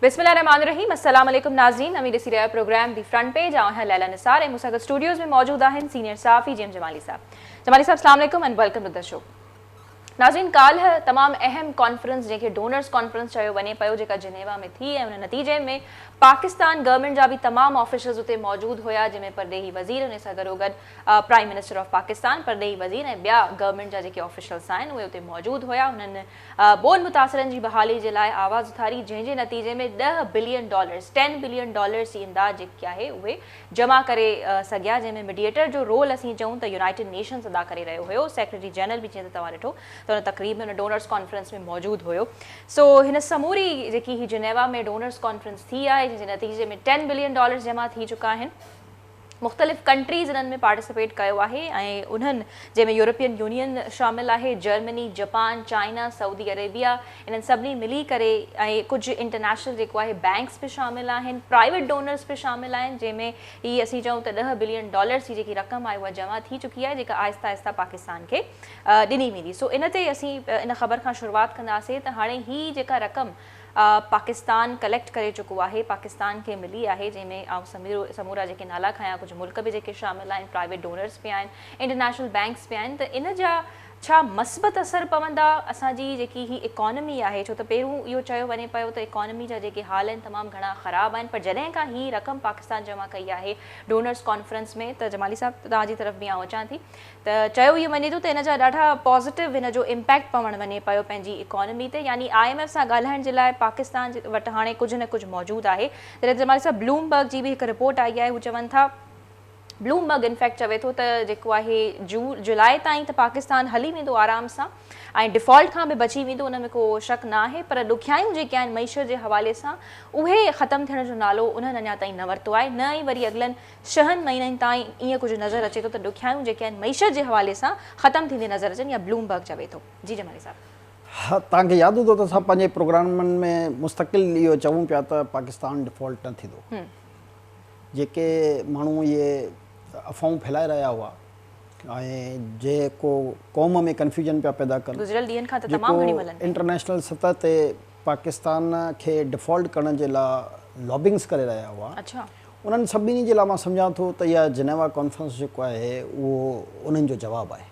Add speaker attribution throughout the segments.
Speaker 1: बिस्मिल्लाहिर्रहमानिर्रहीम। अस्सलाम वालेकुम नाज़रीन, अमीर ॾिसी रहिया प्रोग्राम दी फ्रंट पेज। आऊं लैला निसार ऐं मूंसां गॾु स्टूडियोज़ में मौजूद आहिनि सीनियर सहाफ़ी जेम जमाली साहब। जमाली साहब अस्सलाम वालेकुम and welcome to the show. नाज़रीन, काल्ह तमामु अहम कॉन्फ्रेंस जंहिंखे डोनर्स कॉन्फ्रेंस चयो वञे पियो, जेका जिनेवा में थी, ऐं उन नतीजे में पाकिस्तान गवर्नमेंट जा बि तमामु ऑफिशियल्स उते मौजूदु हुया, जंहिंमें परदेही वज़ीर उन सां गॾोगॾु प्राइम मिनिस्टर ऑफ पाकिस्तान, परदेही वज़ीर ऐं ॿिया गवर्नमेंट जा जेके ऑफिशियल्स आहिनि उहे उते मौजूदु हुया। हुननि ॿोन मुतासिरनि जी बहाली जे लाइ आवाज़ उथारी, जंहिंजे नतीजे में $10 बिलियन $10 बिलियन जी इमदाद जेकी आहे उहे जमा करे सघिया, जंहिंमें मीडिएटर जो रोल असीं चऊं त यूनाइटेड नेशंस अदा करे रहियो हुयो। सेक्रेटरी जनरल बि जीअं त तव्हां ॾिठो त हुन तक़रीब में हुन डोनर्स कॉन्फ्रेंस में मौजूदु हुयो। सो हिन समूरी जेकी ही जिनेवा में डोनर्स कॉन्फ्रेंस थी आहे, जंहिंजे नतीजे में $10 बिलियन जमा थी चुका आहिनि। मुख़्तलिफ़ कंट्रीज़ इन्हनि में पार्टिसिपेट कयो आहे, ऐं उन्हनि जंहिंमें यूरोपियन यूनियन शामिल आहे, Germany, Japan, China, Saudi Arabia, इन्हनि सभिनी मिली करे, ऐं कुझु इंटरनेशनल जेको आहे बैंक्स बि शामिल आहिनि, प्राइवेट डोनर्स बि शामिल आहिनि, जंहिंमें ही असीं चऊं त $10 बिलियन जी जेकी रक़म आहे उहा जमा थी चुकी आहे, जेका आहिस्ता आहिस्ता पाकिस्तान खे ॾिनी वेंदी। सो इन ते असीं इन ख़बर खां शुरूआत कंदासीं त हाणे ही जेका रक़म पाकिस्तान कलेक्ट करे चुको आहे, पाकिस्तान खे मिली आहे, जंहिंमें समूरा जेके नाला खयां, कुझु मुल्क बि जेके शामिल आहिनि, प्राइवेट डोनर्स बि आहिनि, इंटरनेशनल बैंक्स बि आहिनि, त इन जा छा मस्बत असर पवंदा असांजी जेकी ही इकॉनमी आहे? छो त पहिरियों इहो चयो वञे पियो त इकॉनमी जा जेके हाल आहिनि तमामु घणा ख़राब आहिनि, पर जॾहिं खां ही रक़म पाकिस्तान जमा कई आहे डोनर्स कॉन्फ्रेंस में, त जमाली साहब तव्हांजी तरफ़ बि आउं अचां थी, त चयो इहो वञे थो त इन जा ॾाढा पॉज़िटिव हिन जो इम्पैक्ट पवणु वञे पियो पंहिंजी इकॉनमी ते। यानी IMF सां ॻाल्हाइण जे लाइ पाकिस्तान वटि हाणे कुझु न कुझु मौजूदु आहे। तॾहिं जमाली साहब, ब्लूमबर्ग जी बि हिकु रिपोर्ट आई आहे, हू चवनि था, ब्लूमबर्ग इनफैक्ट चवे थो त जेको आहे जुलाई ताईं त पाकिस्तान हली वेंदो आराम सां, ऐं डिफॉल्ट खां बि बची वेंदो, उन में को शक न आहे, पर ॾुखियायूं जेके आहिनि मईशत जे हवाले सां उहे ख़तमु थियण जो नालो उन्हनि अञा ताईं न वरितो आहे, न ई वरी अॻिलनि 6 महीननि ताईं ईअं कुझु नज़र अचे थो त ॾुखियायूं जेके आहिनि मईशत जे हवाले सां ख़तमु थींदे नज़र अचनि, या ब्लूमबर्ग चवे थो। जी जमाली साहब।
Speaker 2: हा, तव्हांखे यादि हूंदो त असां पंहिंजे प्रोग्रामनि में मुस्तक़िल इहो चऊं पिया त पाकिस्तान डिफॉल्ट न थींदो। जेके माण्हू इहे अफ़वाहूं फैलाए रहिया हुआ ऐं जेको क़ौम में कन्फ्यूजन पिया पैदा कनि, जेको इंटरनेशनल सतह ते पाकिस्तान खे डिफॉल्ट करण जे लाइ लॉबिंग्स करे रहिया हुआ, उन्हनि सभिनी जे लाइ मां सम्झां थो त इहा जिनेवा कॉन्फ्रेंस जेको आहे उहो उन्हनि जो जवाबु आहे।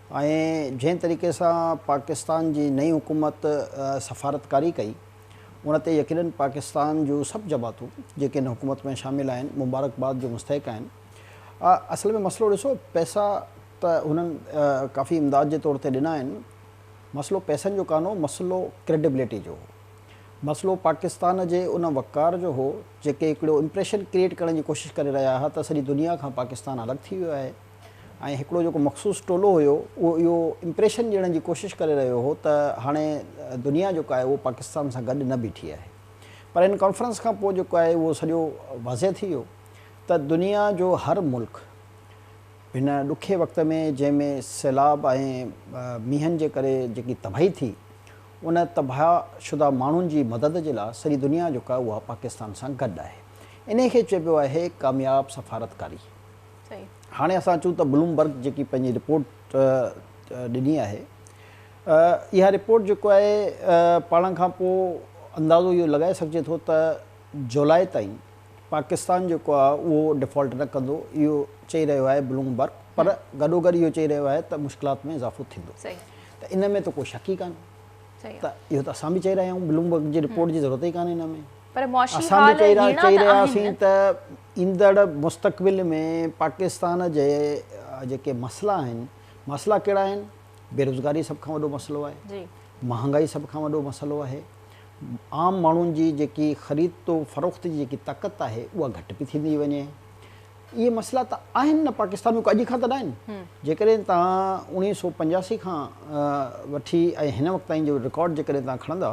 Speaker 2: ऐं जंहिं तरीक़े सां पाकिस्तान जी नई हुकूमत सफ़ारतकारी कई, उन ते यकीनन पाकिस्तान जूं सभु जमातूं जेके हिन हुकूमत में शामिल आहिनि मुबारकबाद जो मुस्तहिक़ आहिनि। असल में मसइलो ॾिसो, पैसा त हुननि काफ़ी इमदाद जे तौर ते ॾिना आहिनि, मसइलो पैसनि जो कान हो, मसइलो क्रेडिबिलिटी जो हो, मसइलो पाकिस्तान जे उन वक़ार जो हो जेके हिकिड़ो इम्प्रेशन क्रिएट करण जी कोशिशि करे रहिया हुआ त सॼी दुनिया खां पाकिस्तान अलॻि थी वियो आहे, ऐं हिकिड़ो जेको मख़सूस टोलो हुयो उहो इहो इम्प्रेशन ॾियण जी कोशिशि करे रहियो हो त हाणे दुनिया जेको आहे उहो पाकिस्तान सां गॾु न बीठी आहे। पर हिन कॉन्फ्रेंस खां पोइ जेको आहे उहो सॼो वाज़े थी वियो त दुनिया जो हर मुल्क हिन ॾुखे वक़्त में जंहिंमें सैलाब ऐं मींहनि जे करे जेकी तबाही थी, उन तबाह शुदा माण्हुनि जी मदद जे लाइ सॼी दुनिया जेका आहे उहा पाकिस्तान सां गॾु आहे। इन खे चइबो आहे कामयाब सफ़ारतकारी। हाणे असां अचूं त ब्लूमबर्ग जेकी पंहिंजी रिपोर्ट ॾिनी आहे, इहा रिपोर्ट जेको आहे पाण खां पोइ अंदाज़ो इहो लॻाए सघिजे थो त जुलाई ताईं पाकिस्तान जेको आहे उहो डिफॉल्ट न कंदो, इहो चई रहियो आहे ब्लूमबर्ग, पर गॾोगॾु इहो चई रहियो आहे त मुश्किलात में इज़ाफ़ो थींदो। त इन में त को शक ई कान्हे, त इहो त असां बि चई रहिया आहियूं, ब्लूमबर्ग जी रिपोर्ट जी ज़रूरत ई कान्हे हिन में। असां बि चई रहियासीं त ईंदड़ मुस्तक़बिल में पाकिस्तान जे जेके मसइला आहिनि, मसइला कहिड़ा आहिनि? बेरोज़गारी सभ खां वॾो मसइलो आहे, महांगाई सभ खां वॾो मसइलो आहे, आम माण्हुनि जी जेकी ख़रीद फ़रोख़्त जी जेकी ताक़त आहे उहा घटि बि थींदी वञे। इहे मसइला त आहिनि न पाकिस्तान में, अॼु खां त न आहिनि। जेकॾहिं तव्हां 1985 खां वठी ऐं हिन वक़्त ताईं जो रिकॉर्ड जेकॾहिं तव्हां खणंदा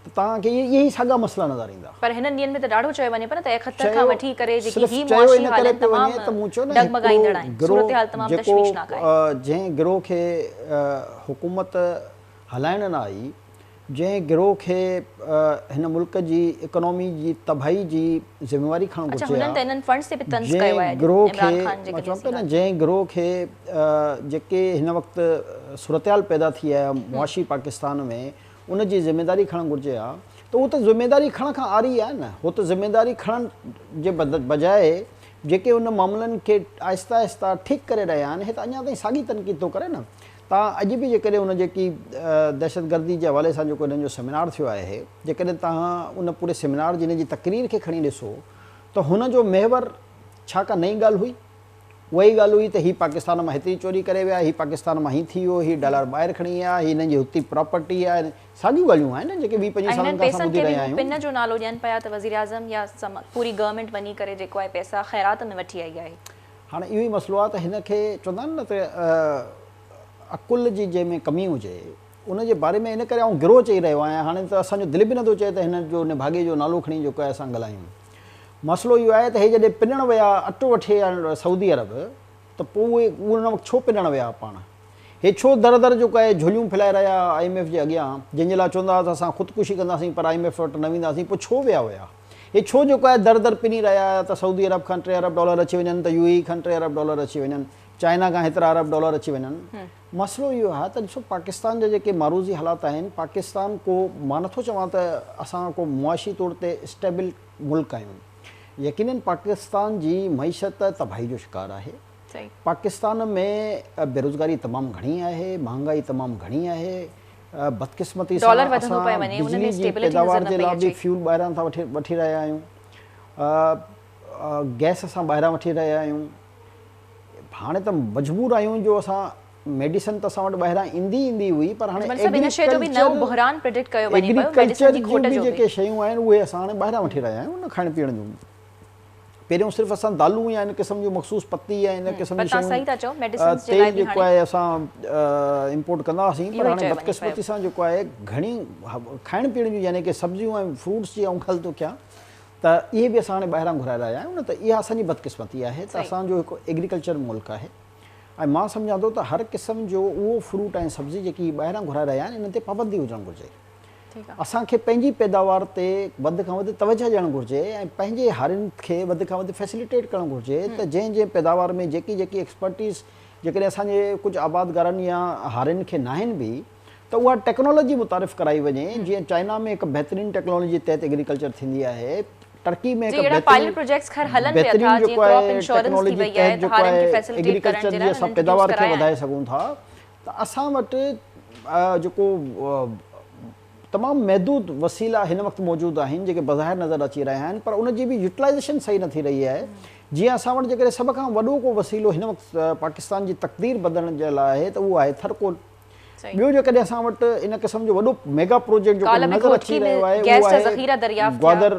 Speaker 2: त तव्हांखे इहे ई साॻा मसइला नज़र ईंदा।
Speaker 1: पर हिन ॾींहंनि में त ॾाढो चयो वञे पियो न त 71 खां वठी करे जेकी ही मुआशी हालत तमामु डगमगाईंदड़ आहिनि, सूरत-ए-हाल तमामु तशवीशनाक आहे।
Speaker 2: जंहिं गिरोह खे हुकूमत हलाइण न आई, जंहिं गिरोह खे हिन मुल्क जी इकोनॉमी जी तबाही जी ज़िम्मेवारी खणणु घुरिजे, जंहिं गिरोह खे जेके हिन वक़्तु सूरत-ए-हाल पैदा थी आहे मुआशी पाकिस्तान में, उन जी ज़िम्मेदारी खणणु घुरिजे हा, त त उहो त ज़िमेदारी खणण खां आरी आहे न। हो त ज़िमेदारी खणण जे बजाए जेके उन मामलनि खे आहिस्ता आहिस्ता ठीकु करे रहिया आहिनि, हे त अञा ताईं साॻी तनक़ीद थो करे न। तव्हां अॼु बि जेकॾहिं उन जेकी दहशतगर्दी जे हवाले सां जेको हिननि जो सेमिनार थियो आहे, जेकॾहिं तव्हां उन पूरे सेमिनार जी हिन जी तक़रीर खे खणी ॾिसो त हुन जो महवर छा का नई ॻाल्हि हुई? उहा ई ॻाल्हि हुई त हीउ पाकिस्तान मां हेतिरी चोरी करे विया, हीउ पाकिस्तान मां हीउ थी वियो, हीउ डॉलर ॿाहिरि खणी विया, हीउ हिननि जी हुती प्रॉपर्टी आहे, साॻियूं ॻाल्हियूं आहिनि जेके 20-25 सालनि खां असां ॿुधी रहिया आहियूं।
Speaker 1: पिन जो नालो ॾियनि पिया त वज़ीर आज़म या पूरी गवर्नमेंट वञी करे जेको आहे पैसा ख़ैरात में वठी आई आहे। हाणे
Speaker 2: इहो ई मसइलो आहे त हिन खे चवंदा आहिनि न त अकुल जी जंहिंमें कमी हुजे उन जे बारे में इन करे आउं गिरो चई रहियो आहियां। हाणे त असांजो दिलि बि नथो चए त हिन जो निभागे जो नालो खणी जेको आहे असां ॻाल्हायूं। मसइलो इहो आहे त हे जॾहिं पिनण विया अटो वठी सऊदी अरब, त पोइ उहे उन वक़्तु छो पिनण विया पाण? हे छो दर दर जेको आहे झोलियूं फैलाए रहिया IMF जे अॻियां, जंहिंजे लाइ चवंदा त असां ख़ुदकुशी कंदासीं पर IMF वटि न वेंदासीं, पोइ छो विया हुया? हे छो जेको आहे दर दर पिनी रहिया त सऊदी अरब खां 3 अरब डॉलर अची वञनि, त UAE खां 3 अरब डॉलर अची वञनि, चाइना खां हेतिरा अरब डॉलर अची वञनि। मसइलो इहो आहे त ॾिसो पाकिस्तान जा जेके मारूज़ी हालात आहिनि, पाकिस्तान को मां नथो चवां त असां को मुआशी तौर ते स्टेबल मुल्क आहियूं। यकीनन पाकिस्तान जी मईशत तबाही जो शिकार आहे। पाकिस्तान में बेरोज़गारी तमामु घणी आहे, महांगाई तमामु घणी आहे, बदकिस्मती सां असां बिजली जी पैदावार जे लाइ बि फ्यूल ॿाहिरां था वठी रहिया आहियूं, गैस असां ॿाहिरां वठी रहिया आहियूं। हाणे त मजबूर आहियूं जो असां मेडिसिन त असां वटि ॿाहिरां ईंदी हुई, पर हाणे एग्रीकल्चर जूं बि जेके शयूं आहिनि उहे असां हाणे ॿाहिरां वठी रहिया आहियूं न खाइण पीअण जूं। पहिरियों सिर्फ़ु असां दालूं या इन क़िस्म जूं मख़सूस पत्ती या इन क़िस्म जी शयूं तेल जेको आहे असां इम्पोर्ट कंदा हुआसीं, पर हाणे बदकिस्मती सां जेको आहे घणी खाइण पीअण जूं यानी कि सब्जियूं ऐं फ्रूट्स जी आउं ॻाल्हि थो कयां त इहे बि असां हाणे ॿाहिरां घुराए रहिया आहियूं न। त इहा असांजी बदकिस्मती आहे त असांजो हिकु एग्रीकल्चर मुल्क आहे ऐं मां सम्झां थो त हर क़िस्म जो उहो फ्रूट ऐं सब्जी जेकी ॿाहिरां घुराए रहिया आहिनि इन ते पाबंदी हुजणु घुरिजे। असांखे पंहिंजी पैदावार ते वधि खां वधि तवजह ॾियणु घुरिजे ऐं पंहिंजे हारियुनि खे वधि खां वधि फैसिलिटेट करणु घुरिजे त जंहिं पैदावार में जेकी एक्सपर्टीज़ जेकॾहिं असांजे कुझु आबादगारनि या हारियुनि खे न आहिनि बि, त उहा टेक्नोलॉजी मुतारिफ़ कराई वञे। जीअं चाइना में हिकु बहितरीनु टेक्नोलॉजी तहत एग्रीकल्चर थींदी आहे, टर्की में हिकु बहितरीनु जेको आहे टेक्नोलॉजी तहत जेको आहे एग्रीकल्चर जी असां पैदावार खे वधाए सघूं था। त असां वटि जेको तमामु महदूद वसीला हिन वक़्तु मौजूदु आहिनि जेके बज़ाहिर नज़र अची रहिया आहिनि, पर उनजी बि यूटिलाइज़ेशन सही न थी रही आहे। जीअं असां वटि जेकॾहिं सभ खां वॾो को वसीलो हिन वक़्तु पाकिस्तान जी तक़दीर बदलण जे लाइ आहे त उहो आहे थरकोल। ॿियो जेकॾहिं असां वटि इन क़िस्म जो वॾो मेगा प्रोजेक्ट जेको नज़र अची रहियो आहे उहो आहे ग्वादर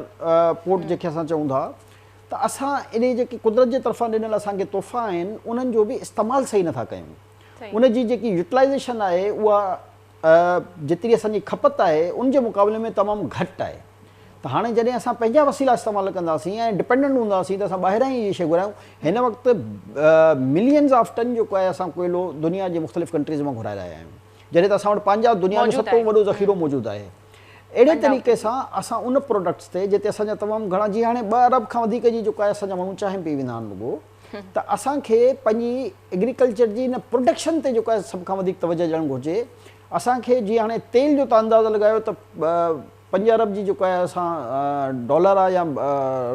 Speaker 2: पोर्ट जेके असां चऊं था। त असां इन जेकी कुदरत जे तरफ़ां ॾिनल असांखे तोहफ़ा आहिनि उन्हनि जो बि इस्तेमालु सही नथा कयूं। उनजी जेकी यूटिलाइज़ेशन आहे उहा जेतिरी असांजी खपत आहे उन जे मुक़ाबले में तमामु घटि आहे। त हाणे जॾहिं असां पंहिंजा वसीला इस्तेमालु कंदासीं ऐं डिपेंडेंट हूंदासीं त असां ॿाहिरां ई इहे शइ घुरायूं। हिन वक़्तु मिलियन्स ऑफ टन जेको आहे असां कोयलो दुनिया जे मुख़्तलिफ़ कंट्रीज़ मां घुराए रहिया आहियूं, जॾहिं त असां वटि पंहिंजा दुनिया जो सभु वॾो ज़ख़ीरो मौजूदु आहे। अहिड़े तरीक़े सां असां उन प्रोडक्ट्स ते जिते असांजा तमामु घणा, जीअं हाणे 2 अरब खां वधीक जी जेको आहे असांजा माण्हू चांहि पी वेंदा आहिनि रुॻो, त असांखे पंहिंजी एग्रीकल्चर जी हिन प्रोडक्शन ते जेको आहे सभ खां वधीक तवजह ॾियणु घुरिजे। असांखे जीअं हाणे तेल जो तव्हां अंदाज़ो लॻायो त 5 अरब जी जेको आहे असां डॉलर आहे या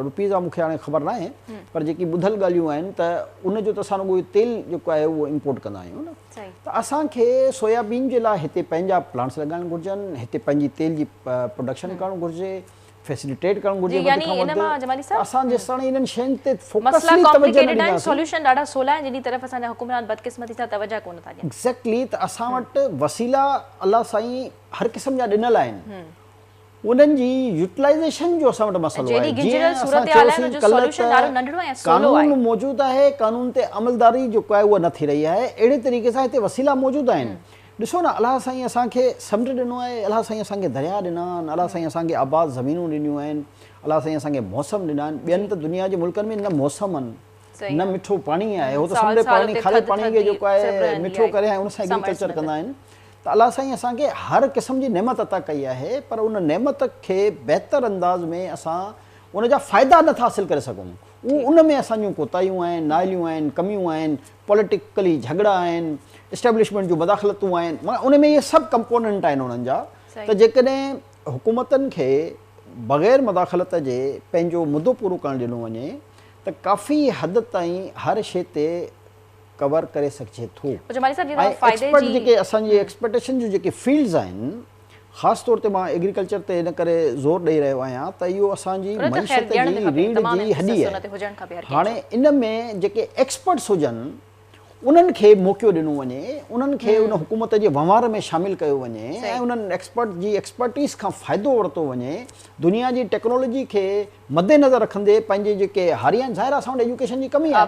Speaker 2: रुपीज़ आहे मूंखे हाणे ख़बर न आहे, पर जेकी ॿुधल ॻाल्हियूं आहिनि त उनजो त असां रुॻो तेल जेको आहे उहो इम्पोर्ट कंदा आहियूं न। त असांखे सोयाबीन जे लाइ हिते पंहिंजा प्लांट्स लॻाइणु घुरिजनि, हिते पंहिंजी तेल जी प्रोडक्शन करणु घुरिजे, फैसिलिटेट करणु घुरिजे। असां जेसिताईं इन्हनि शयुनि ते फोकस ई तवजह न ॾींदासीं, सॉल्यूशन ॾाढा सवला आहिनि जिन तरफ़ असांजा हुकुमरान बदकिस्मती सां तवजह कोन था ॾियनि। एक्ज़ैक्टली। त असां वटि वसीला अलाह साईं हर क़िस्म जा ॾिनल आहिनि, उन्हनि जी यूटिलाइज़ेशन जो असां वटि मसइलो आहे। कानून मौजूदु आहे, कानून ते अमलदारी जेको आहे उहा न थी रही आहे। अहिड़े तरीक़े सां हिते वसीला मौजूदु आहिनि। ॾिसो न, अलाह साईं असांखे समुंड ॾिनो आहे, अलाह साईं असांखे दरिया ॾिना आहिनि, अलाह साईं असांखे आबाद ज़मीनूं ॾिनियूं आहिनि, अलाह साईं असांखे मौसम ॾिना आहिनि। ॿियनि त दुनिया जे मुल्कनि में न मौसम आहिनि, न मिठो पाणी आहे, उहो त समुंड पाणी खारे पाणी खे जेको आहे मिठो करे ऐं उन सां एग्रीकल्चर कंदा आहिनि। त अलाह साईं असांखे हर क़िस्म जी नेमत अता कई आहे, पर उन नेमत खे बहितर अंदाज़ में असां उन जा फ़ाइदा नथा हासिलु करे सघूं। उन में असांजूं कोताहियूं आहिनि, नाइलियूं आहिनि, कमियूं आहिनि, पॉलिटिकली झगड़ा आहिनि, इस्टेब्लिशमेंट जूं मदाख़लतूं आहिनि, उन में इहे सभु कंपोनेंट आहिनि उन्हनि जा। त जेकॾहिं हुकूमतनि खे बग़ैर मदाख़लत जे पंहिंजो मुद्दो पूरो करणु ॾिनो वञे त काफ़ी हद ताईं हर शइ ते कवर करे सघिजे थो। ऐं एक्सपर्ट जेके असांजी एक्सपेक्टेशन जूं जेके फील्ड्स आहिनि, ख़ासि तौर ते मां एग्रीकल्चर ते इन करे ज़ोर ॾेई रहियो आहियां त इहो असांजी मईशत जी रीढ़ जी हॾी आहे। हाणे इन में जेके एक्सपर्ट्स हुजनि उन्हनि खे मौक़ो ॾिनो वञे, उन्हनि खे उन हुकूमत जे वहिंवार में शामिलु कयो वञे ऐं उन्हनि एक्सपर्ट जी एक्सपर्टीज़ खां फ़ाइदो वरितो वञे। दुनिया जी टेक्नोलॉजी खे मद्देनज़र रखंदे पंहिंजे जेके हारी आहिनि, ज़ाहिर असां वटि एजुकेशन जी कमी आहे,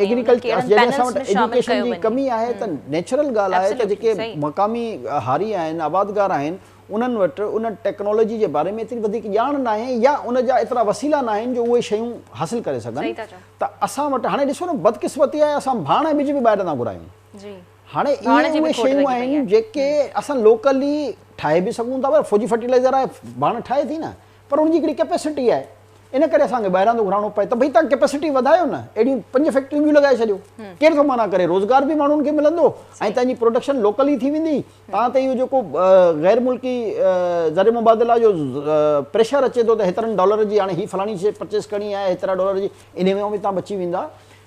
Speaker 2: एग्रीकल्चर जॾहिं असां वटि एजुकेशन जी कमी आहे त नेचुरल ॻाल्हि आहे त जेके मक़ामी हारी आहिनि, आबादगार आहिनि, उन्हनि वटि उन टेक्नोलॉजी जे बारे में एतिरी वधीक ॼाण न आहे या उन जा एतिरा वसीला न आहिनि जो उहे शयूं हासिलु करे सघनि। त असां वटि हाणे ॾिसो न, बदकिस्मती आहे असां भाण ऐं ॿिज बि ॿाहिरि था घुरायूं। हाणे इहे उहे शयूं आहिनि जेके असां लोकली ठाहे बि सघूं था। पर फौजी फर्टिलाइज़र आहे, भाण ठाहे थी न, पर उनजी हिकिड़ी कैपेसिटी आहे, इन करे असांखे ॿाहिरां थो घुराइणो पए। त भई तव्हां कैपेसिटी वधायो न, अहिड़ियूं 5 फैक्ट्रियूं बि लॻाए छॾियो, केरु थो मना करे, रोज़गार बि माण्हुनि खे मिलंदो ऐं तव्हांजी प्रोडक्शन लोकली थी वेंदी। तव्हां ते इहो जेको गैर मुल्की ज़र मुबादिला जो प्रेशर अचे थो त हेतिरनि डॉलर जी हाणे हीअ फलाणी शइ परचेस करणी आहे, हेतिरा डॉलर जी, इन में बि तव्हां बची वेंदा।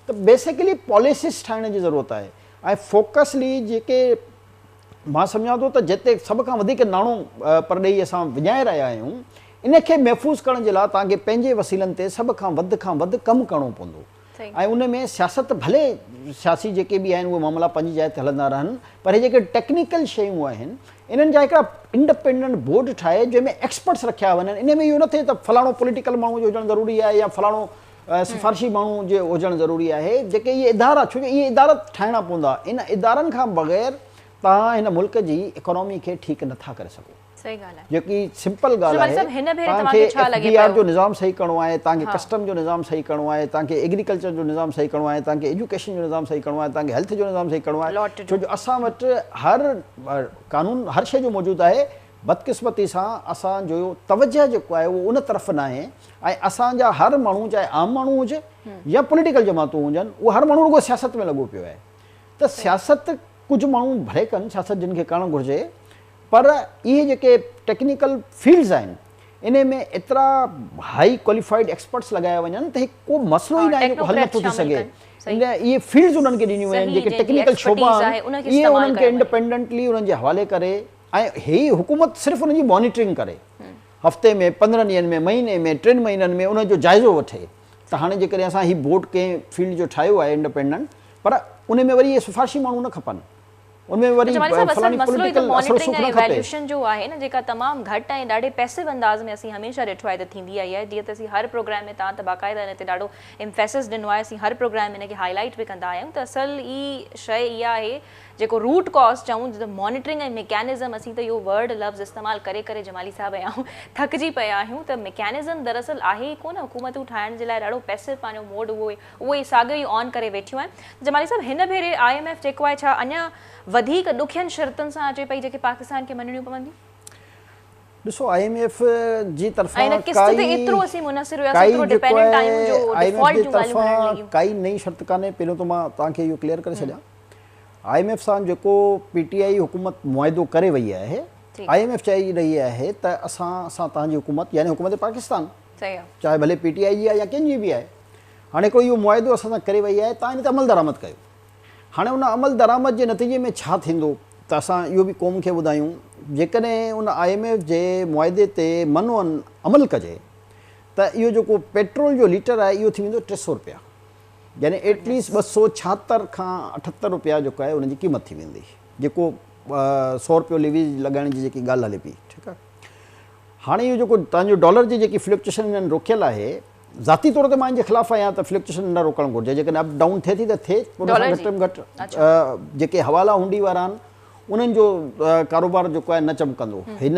Speaker 2: त बेसिकली पॉलिसीस ठाहिण जी ज़रूरत आहे ऐं फोकसली जेके मां सम्झां थो त जिते सभ खां वधीक नाणो परॾेही असां विञाए रहिया आहियूं, इनखे महफ़ूज़ करण जे लाइ तव्हांखे पंहिंजे वसीलनि ते सभ खां वधि कमु करिणो पवंदो। ऐं उन में सियासत भले सियासी जेके बि आहिनि उहे मामला पंहिंजी जाइ ते हलंदा रहनि, पर हे जेके टेक्निकल शयूं आहिनि इन्हनि जा हिकिड़ा इंडिपेंडेंट बोर्ड ठाहे जंहिंमें एक्सपर्ट्स रखिया वञनि। इन में इहो न थिए त फलाणो पॉलिटिकल माण्हू जो हुजणु ज़रूरी आहे या फलाणो सिफ़ारिशी माण्हू जो हुजणु ज़रूरी आहे। जेके इहे इदारा, छो जो इहे इदारा ठाहिणा पवंदा, इन इदारनि खां बग़ैर तव्हां हिन मुल्क जी इकोनॉमी खे ठीकु नथा करे सघो। जेकी सिंपल ॻाल्हि आहे, तव्हांखे FDR जो निज़ाम सही करिणो आहे, तव्हांखे कस्टम जो निज़ाम सही करिणो आहे, तव्हांखे एग्रीकल्चर जो निज़ाम सही करिणो आहे, तव्हांखे एजुकेशन जो निज़ाम सही करिणो आहे, तव्हांखे हेल्थ जो निज़ाम सही करिणो आहे। छो जो असां वटि हर कानून हर शइ जो मौजूदु आहे। बदकिस्मती सां असांजो तवजह जेको आहे उहो उन तरफ़ न आहे ऐं असांजा हर माण्हू, चाहे आम माण्हू हुजे या पॉलिटिकल जमातूं हुजनि, उहो हर माण्हू रुॻो सियासत में लॻो पियो आहे। त सियासत कुझु माण्हू भले कनि, सियासत जिन खे करणु घुरिजे, पर इहे जेके टेक्निकल फील्ड्स आहिनि इन में एतिरा हाई क्वालिफाइड एक्सपर्ट्स लॻाया वञनि त को मसइलो ई न आहे जेको हल नथो थी सघे। इहे फील्ड्स उन्हनि खे ॾिनियूं आहिनि, जेके टेक्निकल शोबा आहिनि, इहे उन्हनि खे इंडिपेंडेंटली उन्हनि जे हवाले करे ऐं ही हुकूमत सिर्फ़ु उनजी मॉनिटरिंग करे, हफ़्ते में, 15 ॾींहंनि में, महीने में, 3 महीननि में उनजो जाइज़ो वठे। त हाणे जेकॾहिं असां हीउ बोर्ड कंहिं फील्ड जो ठाहियो आहे इंडिपेंडेंट, पर उन में वरी इहे सिफ़ारिशी माण्हू न खपनि, उनमें वरी
Speaker 1: वैल्यूएशन जो आहे न जेका तमामु घटि ऐं ॾाढे पैसिव अंदाज़ में असीं हमेशह ॾिठो आहे त थींदी आई आहे। जीअं त असीं हर प्रोग्राम में तव्हां त बाक़ाइदा हिन ते ॾाढो एम्फेसिस ॾिनो आहे, असीं हर प्रोग्राम में हिनखे हाईलाइट बि कंदा आहियूं त असल ई शइ इहा आहे जेको रूट कॉज़ चऊं त मॉनिटरिंग ऐं मैकेनिज़म। असीं त इहो वर्ड लफ़्ज़ इस्तेमालु करे करे जमाली साहब ऐं थकिजी पिया आहियूं त मैकेनिज़म दरअसल आहे ई कोन। हुकूमतूं ठाहिण जे लाइ ॾाढो पैसिव पंहिंजो मोड उहो ई साॻियो ई ऑन करे वेठियूं आहिनि। जमाली साहब, हिन भेरे IMF जेको आहे छा अञा वधीक ॾुखियनि शर्तुनि सां अचे पई जेके पाकिस्तान खे मञणियूं पवंदियूं?
Speaker 2: ॾिसो, IMF जी तरफ़ां काई नई शर्त कान्हे। पहिरियों त मां तव्हांखे इहो क्लियर करे छॾियां, IMF सां जेको PTI हुकूमत मुआइदो करे वई आहे, IMF चई रही आहे त असां तव्हांजी हुकूमत यानी हुकूमत पाकिस्तान, चाहे भले PTI जी आहे या कंहिंजी बि आहे, हाणे कोई इहो मुआइदो असां सां करे वई आहे, तव्हां हिन ते अमल दरामद कयो। हाणे उन अमल दरामद जे नतीजे में छा थींदो त असां इहो बि क़ौम खे ॿुधायूं, जेकॾहिं उन IMF जे मुआइदे ते मनवन अमल कजे त इहो जेको पेट्रोल जो लीटर आहे इहो थी वेंदो 300 रुपया, यानी एटलीस्ट 276 खां 78 रुपया जेको आहे उनजी क़ीमत थी वेंदी, जेको 100 रुपयो लिवीज लॻाइण जी जेकी ॻाल्हि हले पई। ठीकु आहे, हाणे इहो जेको तव्हांजो डॉलर जी जेकी फ्लक्चुएशन हिननि रोकियल आहे, ज़ाती तौर ते मां हिन जे ख़िलाफ़ु आहियां त फ्लक्चुएशन न रोकणु घुरिजे। जेकॾहिं अप डाउन थिए थी त थिए, घटि में घटि जेके हवाला हुंडी वारा आहिनि उन्हनि जो कारोबार जेको आहे न चमकंदो। हिन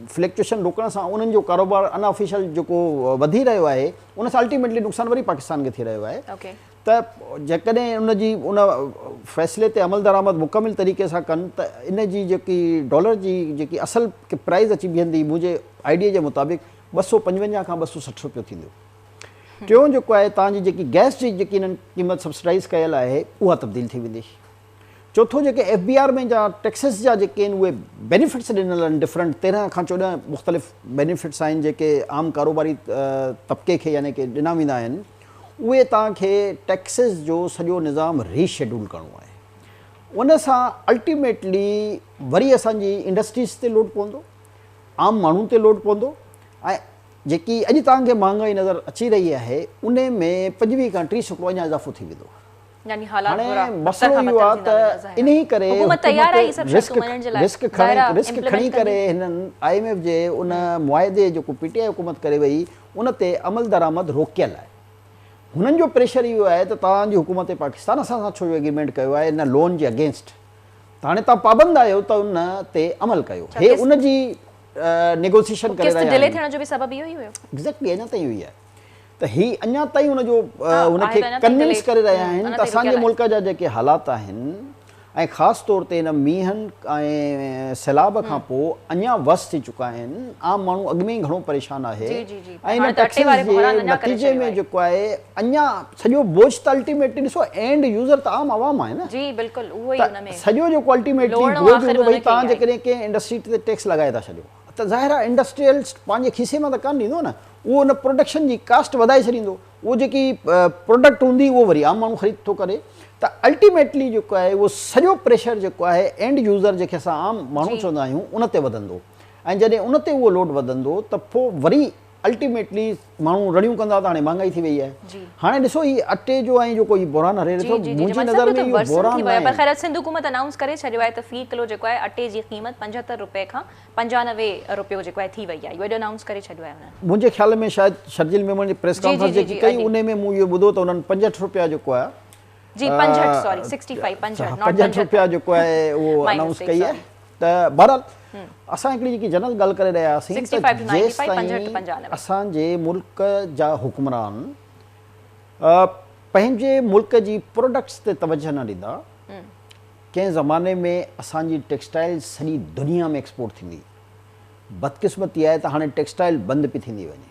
Speaker 2: फ्लक्चुएशन रोकण सां उन्हनि जो कारोबार अनऑफिशियल जेको वधी रहियो आहे उन सां अल्टीमेटली नुक़सानु वरी पाकिस्तान खे थी रहियो आहे। त जेकॾहिं उनजी उन फ़ैसिले ते अमल दरामद मुकमिल तरीक़े सां कनि त इन जी जेकी डॉलर जी जेकी असल प्राइज़ अची बीहंदी, मुंहिंजे आइडिया जे मुताबिक़ 255 खां 260 रुपयो थींदो। टियों जेको आहे तव्हांजी जेकी गैस जी जेकी हिननि क़ीमत सब्सिडाइज़ कयल आहे उहा तब्दील थी वेंदी। चौथो जेके FBR में जा टैक्सेस जा जेके आहिनि उहे बेनिफिट्स ॾिनल आहिनि डिफरेंट 13 खां 14 मुख़्तलिफ़ बेनिफिट्स आहिनि जेके आम कारोबारी तबिके खे यानी कि ॾिना वेंदा आहिनि उहे तव्हांखे टैक्सेस जो सॼो निज़ाम रीशेड्यूल करिणो आहे। उन सां अल्टीमेटली वरी असांजी इंडस्ट्रीज़ ते लोड पवंदो, आम माण्हुनि ते लोड पवंदो ऐं जेकी अॼु तव्हांखे महांगाई नज़र अची रही आहे उन में 25 खां 30% अञा इज़ाफ़ो थी वेंदो।
Speaker 1: यानी हालात बुरा
Speaker 2: हाणे मसलो इहो आहे त इन ई करे
Speaker 1: हुकूमत तयार आहे सभु शर्तूं मञण जे लाइ
Speaker 2: रिस्क खणी करे हिननि IMF जे उन मुआइदे जेको PTI हुकूमत करे वई उन ते अमल दरामद रोकियल आहे। हुननि जो प्रेशर इहो आहे त तव्हांजी हुकूमत पाकिस्तान सां छो एग्रीमेंट कयो आहे इन लोन जे अगेंस्ट, त हाणे तव्हां पाबंद आहियो त उन ते अमल कयो। हे उनजी नेगोशिएशन करे रहिया
Speaker 1: डिले थियण जो बि सबब इहो ई हुयो।
Speaker 2: एग्ज़ैक्टली अञा ताईं इहो ई आहे त ही अञा ताईं हुनजो हुनखे कन्विंस करे रहिया आहिनि त असांजे मुल्क जा जेके हालात आहिनि ऐं ख़ासि तौर ते हिन मींहनि ऐं सैलाब खां पोइ अञा वस थी चुका आहिनि, आम माण्हू अॻु में ई घणो परेशान आहे ऐं हिन टैक्सेस जे नतीजे में जेको आहे अञा सॼो बोझ त अल्टीमेटली ॾिसो एंड यूज़र त आम आवाम आहे न।
Speaker 1: जी बिल्कुलु उहो ई हुन में
Speaker 2: सॼो जेको अल्टीमेटली बोझ हूंदो भई तव्हां जेकॾहिं कंहिं इंडस्ट्री ते टैक्स लॻाए था छॾियो त ज़ाहिर आहे इंडस्ट्रियलिस्ट पंहिंजे खीसे मां त कान ॾींदो न, उहो उन प्रोडक्शन जी कास्ट वधाए छॾींदो, उहो जेकी प्रोडक्ट हूंदी उहो वरी आम माण्हू ख़रीद थो करे त अल्टीमेटली जेको आहे उहो सॼो प्रेशर जेको आहे एंड यूज़र जेके असां आम माण्हू चवंदा आहियूं उन ते वधंदो ऐं जॾहिं उन ते उहो लोड वधंदो त पोइ वरी अल्टीमेटली माण्हू रड़ियूं कंदा त हाणे महांगाई थी वई आहे। हाणे ॾिसो ही अटे जो ऐं जेको ही बोरान हरे थो मुंहिंजी नज़र में इहो बोरान आहे
Speaker 1: पर ख़ैर सिंध हुकूमत अनाउंस करे छॾियो आहे त फ़ी किलो जेको आहे अटे जी क़ीमत 75 रुपए खां 95 रुपए जेको आहे थी वई आहे, इहो अनाउंस करे छॾियो आहे हुननि।
Speaker 2: मुंहिंजे ख़्याल में शायदि शर्जिल मेमन जी प्रेस कॉन्फ्रेंस जेकी कई उन में मूं इहो ॿुधो त उन्हनि 65 रुपया जेको आहे
Speaker 1: जी 65 सॉरी 65
Speaker 2: 65 रुपया जेको आहे उहो अनाउंस कई आहे। त बहरहाल असां हिकिड़ी जेकी जनरल ॻाल्हि करे रहिया हुआसीं त जेसिताईं असांजे मुल्क जा हुक्मरान पंहिंजे मुल्क जी प्रोडक्ट्स ते तवजह न ॾींदा, कंहिं ज़माने में असांजी टेक्सटाइल सॼी दुनिया में एक्सपोर्ट थींदी, बदकिस्मती आहे त हाणे टेक्सटाइल बंदि पई थींदी वञे।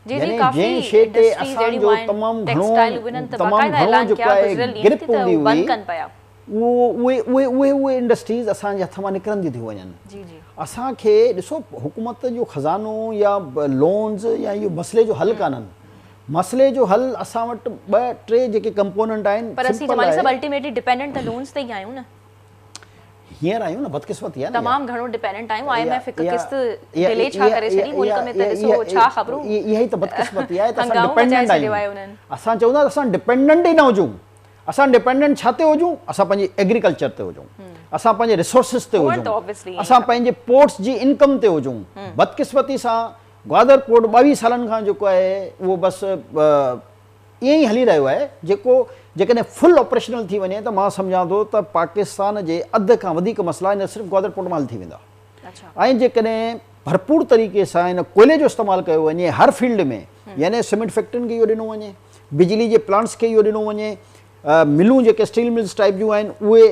Speaker 2: जंहिं शइ ते असांजो तमामु घणो जेको आहे ग्रिप हूंदी हुई उहे इंडस्ट्रीज़ असांजे हथ मां निकिरंदियूं थी वञनि। असांखे ॾिसो हुकूमत जो ख़ज़ानो या लोन्स या इहो मसइले जो हल कान्हनि, मसइले जो हल असां वटि 2-3 जेके कंपोनेंट आहिनि
Speaker 1: पर असीं जमाली साहब अल्टीमेटली डिपेंडेंट त लोन्स ते ई आहियूं न,
Speaker 2: हींअर आहियूं न, बदकिस्मती आहे
Speaker 1: तमामु घणो डिपेंडेंट आहियूं। IMF हिकु किस्त डिले छा करे छॾी मुल्क में त ॾिसो छा ख़बरूं,
Speaker 2: इहा ई त बदकिस्मती आहे त असां डिपेंडेंट आहियूं। असां चवंदा असां डिपेंडेंट ई न हुजूं, असां डिपेंडेंट छा ते हुजूं, असां पंहिंजी एग्रीकल्चर ते हुजूं, असां पंहिंजे रिसोर्सिस ते हुजूं, असां पंहिंजे पोर्ट्स जी इनकम ते हुजूं। बदकिस्मती सां ग्वादर पोर्ट 22 सालनि खां जेको आहे उहो बसि ईअं ई हली रहियो आहे, जेको जेकॾहिं फुल ऑपरेशनल थी वञे त मां सम्झां थो त पाकिस्तान जे अधु खां वधीक मसइला हिन सिर्फ़ु ग्वादर पोर्ट मां हल थी वेंदा। ऐं जेकॾहिं भरपूर तरीक़े सां हिन कोयले जो इस्तेमालु कयो वञे हर फील्ड में, यानी सीमेंट फैक्ट्रियुनि खे इहो ॾिनो वञे, बिजली जे प्लांट्स खे इहो ॾिनो वञे, मिलूं जेके स्टील मिल्स टाइप जूं आहिनि उहे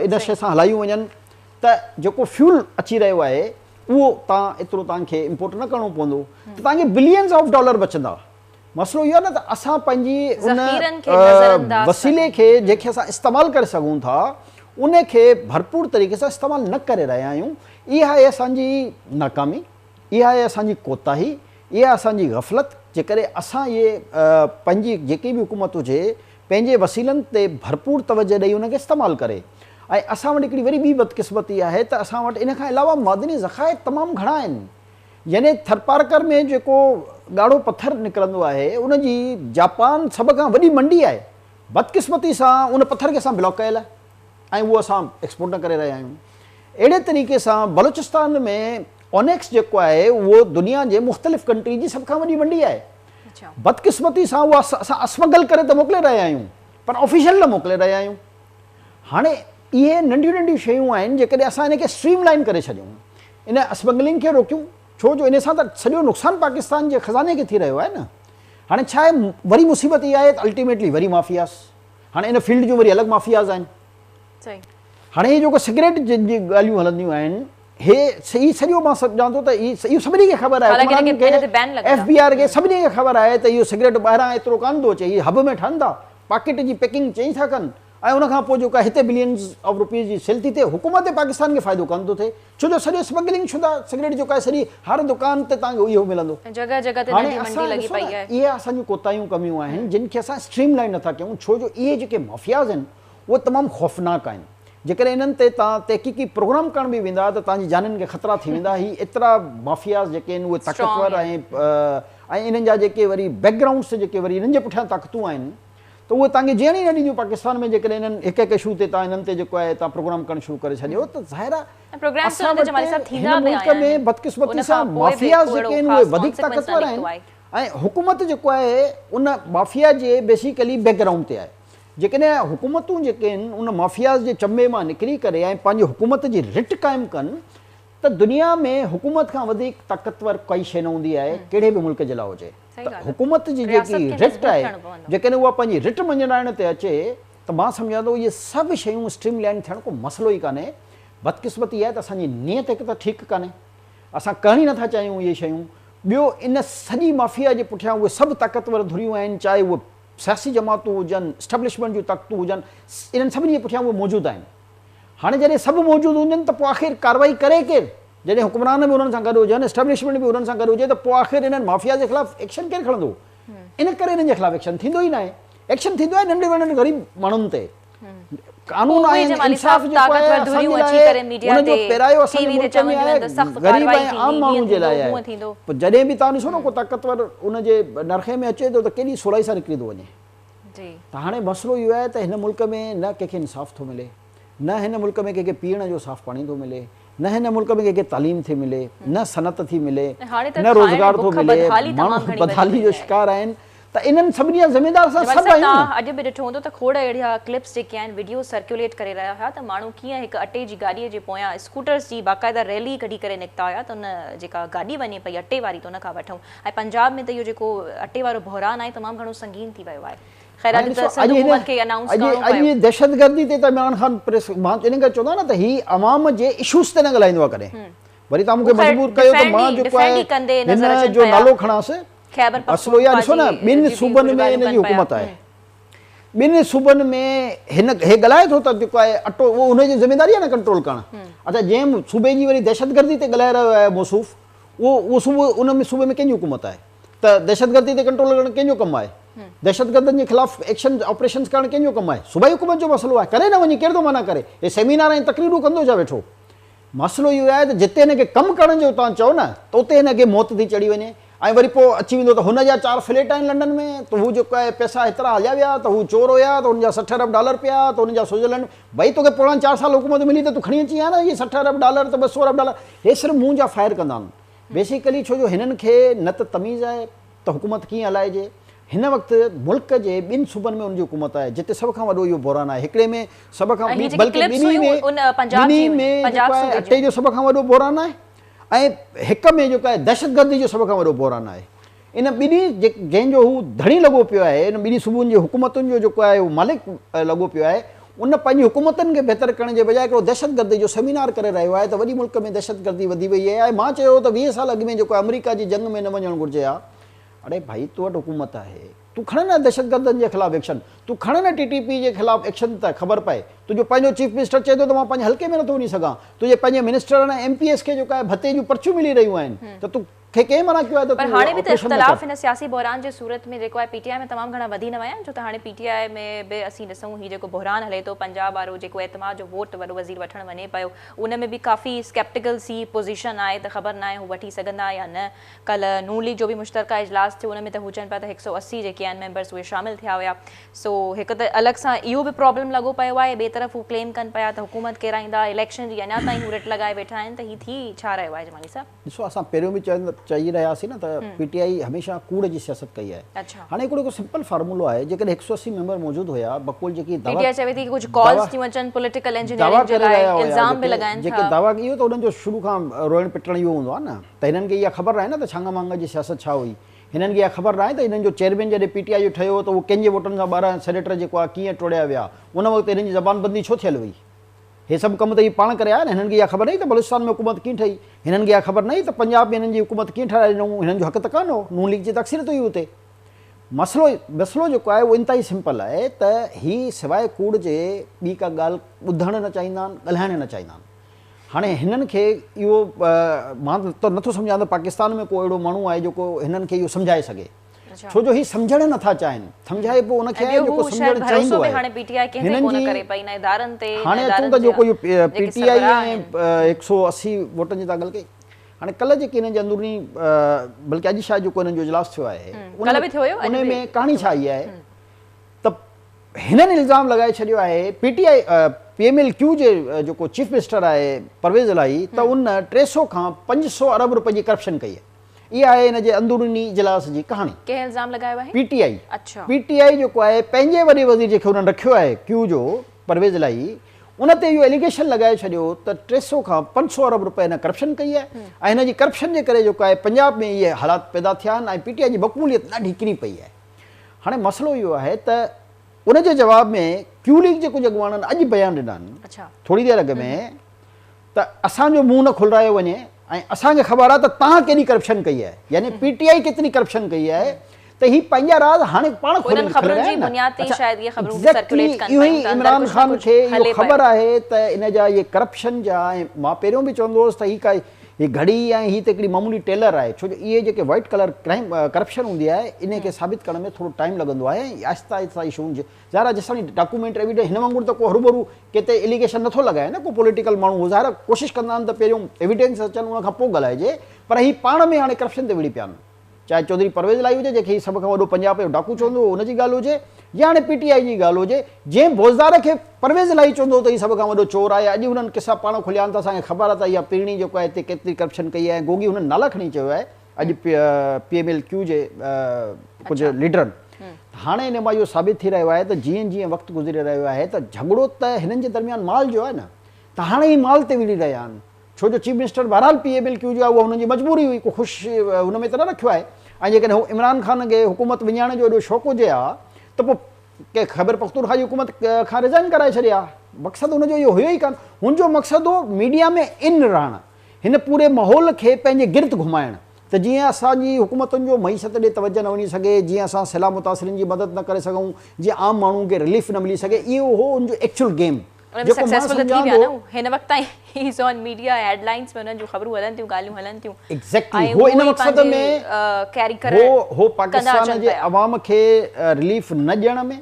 Speaker 2: इन शइ सां हलायूं वञनि त जेको फ्यूल अची रहियो आहे उहो तव्हां एतिरो तव्हांखे इम्पोर्ट न करिणो पवंदो त तव्हांखे बिलियंस ऑफ डॉलर बचंदा। मसइलो इहो आहे न त असां पंहिंजी उन वसीले खे जेके असां इस्तेमालु करे सघूं था उन खे भरपूर तरीक़े सां इस्तेमालु न करे रहिया आहियूं। इहा आहे असांजी नाकामी, इहा आहे असांजी कोताही, इहा असांजी ग़फ़लत। जेकॾहिं असां इहे पंहिंजी जेकी बि हुकूमत हुजे पंहिंजे वसीलनि ते भरपूर तवजह ॾेई उनखे इस्तेमालु करे। ऐं असां वटि हिकिड़ी वरी ॿी बदकिस्मती आहे त असां वटि इन खां अलावा मादनी ज़ख़ाइर तमामु घणा आहिनि। यानी थरपारकर में जेको ॻाढ़ो पथर निकिरंदो आहे उनजी जापान सभ खां वॾी मंडी आहे, बदकिस्मती सां उन पथर खे असां ब्लॉक कयल आहे ऐं उहो असां एक्सपोर्ट न करे रहिया आहियूं। अहिड़े तरीक़े सां बलोचिस्तान में ओनेक्स जेको आहे उहो दुनिया जे मुख़्तलिफ़ कंट्री जी सभ खां वॾी मंडी आहे। बदकिस्मती सां उहा असां असमगल करे त मोकिले रहिया आहियूं पर ऑफिशियल न मोकिले रहिया आहियूं। हाणे इहे नंढियूं नंढियूं शयूं आहिनि जेकॾहिं असां इनखे स्ट्रीमलाइन करे छॾियूं, इन स्मगलिंग खे रोकियूं, छो जो इन सां त सॼो नुक़सानु पाकिस्तान जे ख़ज़ाने खे थी रहियो आहे न। हाणे छा आहे वरी मुसीबत इहा आहे त अल्टीमेटली वरी माफ़ियास, हाणे इन फील्ड जूं वरी अलॻि माफ़ियाज़ आहिनि। हाणे इहे जेको सिगरेट जी ॻाल्हियूं हलंदियूं आहिनि ही सॼो मां सम्झां थो त इहो सभिनी खे ख़बर आहे, FBR खे सभिनी खे ख़बर आहे त इहो सिगरेट ॿाहिरां एतिरो कान थो अचे, हीअ हब में ठहनि था, पाकेट जी पैकिंग चेंज था कनि, ऐं उन खां पोइ जेको आहे हिते बिलियंस ऑफ रुपीज़ जी सेल थी थिए, हुकूमत पाकिस्तान खे फ़ाइदो कोन थो थिए, छो जो सॼो स्मगलिंग शुदा सिगरेट जेको आहे सॼी हर दुकान ते तव्हांखे इहो मिलंदो।
Speaker 1: जगह जगह ते
Speaker 2: हाणे
Speaker 1: नंढी
Speaker 2: असां
Speaker 1: मंडी लगी
Speaker 2: ॾिसो
Speaker 1: पई
Speaker 2: न,
Speaker 1: आहे।
Speaker 2: इहे असांजूं कोताहियूं कमियूं आहिनि जिन खे असां स्ट्रीमलाइन नथा कयूं, छो जो इहे जेके माफ़ियाज़ आहिनि उहे तमामु ख़ौफ़नाक आहिनि। जेकॾहिं इन्हनि ते तव्हां तहक़ीक़ी प्रोग्राम करण बि वेंदा त तव्हांजी जाननि खे ख़तरा थी वेंदा। ही एतिरा माफ़ियाज़ जेके आहिनि उहे ताक़तवर ऐं इन्हनि जा जेके वरी बैकग्राउंड्स जेके वरी इन्हनि जे पुठियां ताक़तूं आहिनि त उहे तव्हांखे ॼण ई न ॾींदियूं पाकिस्तान में। जेकॾहिं इन्हनि हिकु हिकु इशू ते तव्हां इन्हनि ते जेको आहे तव्हां प्रोग्राम करणु शुरू करे छॾियो त ज़ाहिर आहे असां वटि हिन मुल्क में बदकिस्मती सां माफ़ियाज़ जेके आहिनि उहे वधीक ताक़तवर आहिनि ऐं हुकूमत जेको आहे उन माफ़िया जे बेसिकली बैकग्राउंड ते आहे। जेकॾहिं हुकूमतूं जेके आहिनि उन माफ़ियाज़ जे चमे मां निकिरी करे ऐं पंहिंजी हुकूमत जी रिट क़ाइमु कनि त दुनिया में हुकूमत खां वधीक ताक़तवर काई शइ न हूंदी आहे, कहिड़े बि मुल्क जे लाइ हुजे। त हुकूमत जी जेकी रिट आहे, जेकॾहिं उहा पंहिंजी रिट मञाइण ते अचे त मां सम्झां थो इहे सभु शयूं स्ट्रीमलाइन थियण को मसइलो ई कान्हे। बदकिस्मती आहे त असांजी नियत हिकु त ठीकु कान्हे, असां करण ई नथा चाहियूं इहे शयूं। ॿियो इन सॼी माफ़िया जे पुठियां उहे सभु ताक़तवर धुरियूं आहिनि, चाहे उहे सियासी जमातूं हुजनि, स्टैब्लिशमेंट जूं ताक़तूं हुजनि, इन्हनि सभिनी जे पुठियां उहे मौजूदु आहिनि। हाणे जॾहिं सभु मौजूदु हुजनि त पोइ आख़िर कार्रवाई करे केरु? जॾहिं हुक्मरान बि उन्हनि सां गॾु हुजनि, एस्टेब्लिशमेंट बि उन्हनि सां गॾु हुजे त पोइ आख़िर इन्हनि माफ़िया जे ख़िलाफ़ु एक्शन केरु खणंदो? इन करे इन्हनि जे ख़िलाफ़ु एक्शन थींदो ई न आहे। एक्शन थींदो आहे नंढे वॾनि ग़रीब माण्हुनि ते। कानून आहिनि, इंसाफ़ जेको आहे असांजे लाइ उनजो पहिरायो असांजे मुल्क में आहे ग़रीब ऐं आम माण्हुनि जे लाइ आहे। पोइ जॾहिं बि तव्हां ॾिसो न को ताक़तवर उनजे नरखे में अचे थो त केॾी सवलाई सां निकिरी थो वञे। त हाणे मसइलो इहो आहे त हिन मुल्क में न कंहिंखे इंसाफ़ थो मिले, न हिन मुल्क में कंहिंखे पीअण जो साफ़ पाणी थो मिले, न हिन मुल्क में कंहिंखे तालीम थी मिले, न सनत थी मिले, न रोज़गार थो मिले, माण्हू बदहाली जो शिकार आहिनि। त इन्हनि सभिनी जा ज़िमेदार असां सभु आहियूं।
Speaker 1: अॼु बि ॾिठो हूंदो त खोड़ अहिड़ा क्लिप्स जेके आहिनि वीडियो सर्कुलेट करे रहिया हुआ त माण्हू कीअं हिकु अटे जी गाॾीअ जे पोयां स्कूटर्स जी बाक़ाइदा रैली कढी करे निकिता हुया त उन जेका गाॾी वञे पई अटे वारी त उन खां वठूं। ऐं पंजाब में त इहो जेको अटे वारो बहिरान आहे तमामु घणो संगीन थी वियो आहे।
Speaker 2: अॼु दहशतगर्दी ते त इमरान ख़ान प्रेस मां इन करे चवंदो आहियां न त ही अवाम जे इशूज़ ते न ॻाल्हाईंदो आहे कॾहिं। वरी तव्हां मूंखे मजबूर कयो त मां जेको आहे हिन जो नालो खणांसि। मसइलो इहा ॾिसो न, ॿिनि सूबनि में हिन जी हुकूमत आहे, ॿिनि सूबनि में हिन हे ॻाल्हाए थो त जेको आहे अटो उहो हुनजी ज़िमेदारी आहे न कंट्रोल करणु। अच्छा, जंहिं सूबे जी वरी दहशतगर्दी ते ॻाल्हाए रहियो आहे मौसूफ़, उहो सूबो उन में सूबे में कंहिंजी हुकूमत आहे? त दहशतगर्दी ते कंट्रोल करणु कंहिंजो कमु आहे? दहशतगर्दनि जे ख़िलाफ़ एक्शन ऑपरेशंस करणु कंहिंजो कमु आहे? सूबाई हुकूमत जो मसइलो आहे, करे न वञे, केरु थो मना करे? हे सेमिनार ऐं तकरीरूं कंदो छा वेठो? मसइलो इहो आहे त जिते हिनखे कमु करण जो तव्हां चओ न त उते हिनखे मौत थी चढ़ी वञे। ऐं वरी पोइ अची वेंदो त हुनजा 4 फ्लैट आहिनि लंडन में, त हू जेको आहे पैसा हेतिरा हलिया विया, त हू चोर हुया, त हुनजा $60 अरब पिया, त हुनजा स्विट्ज़रलैंड भई तोखे पोड़ा 4 साल हुकूमत मिली त तूं खणी अची आहे न इहे $60 अरब त $200 अरब। हे सिर्फ़ु मुंहुं जा फायर कंदा आहिनि बेसिकली, छो जो हिननि खे न त तमीज़ आहे त हुकूमत कीअं हलाइजे। हिन वक़्तु मुल्क जे ॿिनि सूबनि में हुनजी हुकूमत आहे जिते सभ खां वॾो इहो बहिरान आहे। हिकिड़े में सभ खां बल्कि ॿिन्ही में जेको आहे अटे जो सभ खां वॾो बहिरान आहे ऐं हिक में जेको आहे दहशतगर्दी जो सभ खां वॾो बहिरान आहे। इन ॿिन्ही जंहिंजो हू धणी लॻो पियो आहे, इन ॿिन्ही सूबनि जी हुकूमतुनि जो जेको आहे उहो मालिक लॻो पियो आहे, उन पंहिंजी हुकूमतनि खे बहितर करण जे बजाए हिकिड़ो दहशतगर्दी जो सेमिनार करे रहियो आहे त वॾी मुल्क में दहशतगर्दी वधी वई आहे। ऐं मां चयो त 20 साल अॻु में जेको अमेरिका जी जंग में न वञणु घुरिजे हा। अरे भाई, तो वटि हुकूमत आहे, तूं खण न दहशतगर्दनि जे ख़िलाफ़ु एक्शन, तूं खण न TTP जे ख़िलाफ़ु एक्शन त ख़बर पए। तुंहिंजो पंहिंजो चीफ मिनिस्टर चए थो त मां पंहिंजे हल्के में नथो वञी सघां, तुंहिंजे पंहिंजे मिनिस्टर ऐं MPS खे जेको आहे भते जूं पर्चियूं मिली रहियूं आहिनि, त तूं खे कंहिं मना कयो आहे त
Speaker 1: पर हाणे बि त इख़्तिलाफ़ हिन सियासी बहिरान जे सूरत में जेको आहे PTI में तमामु घणा वधी न विया आहिनि, छो त हाणे PTI में बि असीं ॾिसूं हीउ जेको बहिरान हले थो, पंजाब वारो जेको एतमाद जो वोट वॾो वज़ीर वठणु वञे पियो, उन में बि काफ़ी स्केप्टिकल सी पोज़ीशन आहे त ख़बर न आहे हू वठी सघंदा या न। कल्ह नून लीग जो बि मुश्तरका इजलास थियो, उन में त हू चवनि पिया त 180 जेके आहिनि मेंबर्स उहे शामिल थिया हुया। सो हिकु त अलॻि सां इहो बि प्रॉब्लम लॻो पियो आहे। ॿिए तरफ़ हू क्लेम कनि पिया त हुकूमत केराईंदा, इलेक्शन जी अञा ताईं हू रिट लॻाए वेठा आहिनि, त हीउ थी छा रहियो आहे जमाली साहब?
Speaker 2: ॾिसो, असां पहिरियों बि चई रहियासीं न त PTI हमेशह कूड़ जी सियासत कई आहे। हाणे हिकिड़ो सिंपल फार्मूलो आहे, जेकॾहिं 180 मेंबर मौजूदु हुया, बकुल जेकी
Speaker 1: PTI चवे थी कि कुझु कॉल्स थी अचनि पॉलिटिकल इंजीनियरिंग जे लाइ, इल्ज़ाम बि लॻाइनि था।
Speaker 2: जेके दावा इहो त उन्हनि जो शुरू खां रोइण पिटण इहो हूंदो आहे न, त हिननि खे इहा ख़बर नाहे न त छांगा मांगा जी सियासत छा हुई। हिननि खे इहा ख़बर नाहे त हिननि जो चेयरमैन जॾहिं PTI जो ठहियो त उहो कंहिंजे वोटनि सां 12 सेनेटर जेको आहे कीअं टोड़िया विया, उन वक़्तु हिननि जी ज़बानबंदी छो थियल हुई। हे सभु कम त इहे पाण करे आया न। हिननि खे इहा ख़बर नही त बलूचिस्तान में हुकूमत कीअं ठही, हिननि खे इहा ख़बर नही त पंजाब में हिननि जी हुकूमत कीअं ठाराए ॾिनऊं, हिननि जो हक़ त कान हो, नून लीग जी तक़सीर त हुई हुते। मसलो जेको आहे उहो इंतिहाई सिंपल आहे त ही सवाइ कूड़ जे ॿी का ॻाल्हि ॿुधणु न चाहींदा आहिनि, ॻाल्हाइणु न चाहींदा आहिनि। हाणे हिननि खे इहो मां त नथो सम्झां त पाकिस्तान में को अहिड़ो माण्हू आहे जेको हिननि खे इहो सम्झाए सघे, छो जो ही सम्झणु नथा चाहिनि। सम्झाए पोइ उनखे आहे जेको सम्झणु चाहींदो आहे। हाणे अचूं त जेको इहो PTI ऐं 180 वोटनि जी था ॻाल्हि कई। हाणे कल्ह जेकी हिन जे अंदरूनी बल्कि अॼु शायदि जेको हिननि जो इजलास थियो आहे उन में कहाणी छा आई आहे त हिननि इल्ज़ाम लॻाए छॾियो आहे PTI PMLQ जे जेको चीफ मिनिस्टर आहे परवेज़ इलाही त उन 300 खां 500 अरब रुपए जी करप्शन कई आहे। इहा आहे हिन जे अंदरूनी इजलास जी कहाणी।
Speaker 1: कंहिं इल्ज़ाम लॻायो आहे?
Speaker 2: PTI जेको आहे पंहिंजे वॾे वज़ीर जेके हुननि रखियो आहे क्यू जो परवेज़ इलाही, उन ते इहो एलिगेशन लॻाए छॾियो त 300 खां 500 अरब रुपए हिन करप्शन कई आहे ऐं हिन जी करप्शन जे करे जेको आहे पंजाब में इहे हालात पैदा थिया आहिनि ऐं PTI जी मक़बूलियत ॾाढी किरी पई आहे। हाणे मसइलो इहो आहे त उन जे जवाब में क्यू लीग जे कुझु अॻुवाननि अॼु बयानु ॾिना आहिनि थोरी देरि अॻु में त असांजो मुंहुं न खुलायो वञे ऐं असांखे ख़बर आहे त तव्हां केॾी करप्शन कई आहे, यानी PTI केतिरी करप्शन कई आहे त ही पंहिंजा राज़ हाणे पाण खोलनि इहो ई इमरान ख़ान खे इहो ख़बर आहे त इन जा इहे करप्शन जा। ऐं मां पहिरियों बि चवंदो हुउसि त ही घड़ी ऐं ही त हिकिड़ी मामूली टेलर आहे, छो जो इहे जेके वाइट कलर क्राइम करप्शन हूंदी आहे इन खे साबित करण में थोरो टाइम लॻंदो आहे। आहिस्ता आहिस्ता इशू ज़ाहिर जेसिताईं डॉक्यूमेंट एविडेंस हिन वांगुरु त को हरूभरू किथे एलिगेशन नथो लॻाए न, को पॉलिटिकल माण्हू ज़ाहिर कोशिशि कंदा आहिनि त पहिरियों एविडेंस अचनि उन खां पोइ ॻाल्हाइजे, पर ही पाण में हाणे करप्शन ते विड़ी पिया आहिनि। चाहे चौधरी परवेज़ इलाही हुजे जंहिंखे सभ खां वॾो पंजाब जो डाकू चवंदो हो उनजी ॻाल्हि हुजे, या हाणे PTI जी ॻाल्हि हुजे, जंहिं भोजदार खे परवेज़ इलाही चवंदो त हीउ सभ खां वॾो चोर आहे। अॼु हुननि किसा पाण खुलिया आहिनि त असांखे ख़बर आहे त इहा पीढ़ी जेको आहे हिते केतिरी करप्शन कई आहे। गोगी हुननि नाला खणी चयो आहे अॼु PMLQ जे कुझु लीडरनि। हाणे हिन मां इहो साबित थी रहियो आहे त जीअं जीअं वक़्तु गुज़री रहियो आहे त झगड़ो त हिननि जे दरमियान माल जो आहे न, त हाणे ही माल ते विड़ी रहिया आहिनि, छो जो चीफ मिनिस्टर बहरहाल PMLQ जो आहे उहा हुननि जी मजबूरी हुई, को ख़ुशि हुन में त न रखियो आहे। ऐं जेकॾहिं हू इमरान ख़ान खे हुकूमत विञाइण जो एॾो शौक़ु हुजे हा त पोइ के ख़ैबर पख्तूनख्वा जी हुकूमत खां रिज़ाइन कराए छॾे हा। मक़सदु हुनजो इहो हुयो ई कान, हुनजो मक़सदु हो मीडिया में इन रहणु, हिन पूरे माहौल खे पंहिंजे गिर्द घुमाइणु त जीअं असांजी हुकूमतुनि जो मईशत ॾे तवजो न वञी सघे, जीअं असां सैलाब मुतासिरनि जी मदद न करे सघूं, जीअं आम माण्हुनि खे रिलीफ न मिली सघे। इहो हो हुनजो एक्चुअल गेम।
Speaker 1: हिन वक़्त ताईं ही ऑन मीडिया हेडलाइंस में उन्हनि जूं ख़बरूं हलनि थियूं, ॻाल्हियूं हलनि थियूं।
Speaker 2: एग्ज़ैक्टली हो इन मक़सद में हो पाकिस्तान जे अवाम खे रिलीफ न ॾियण में,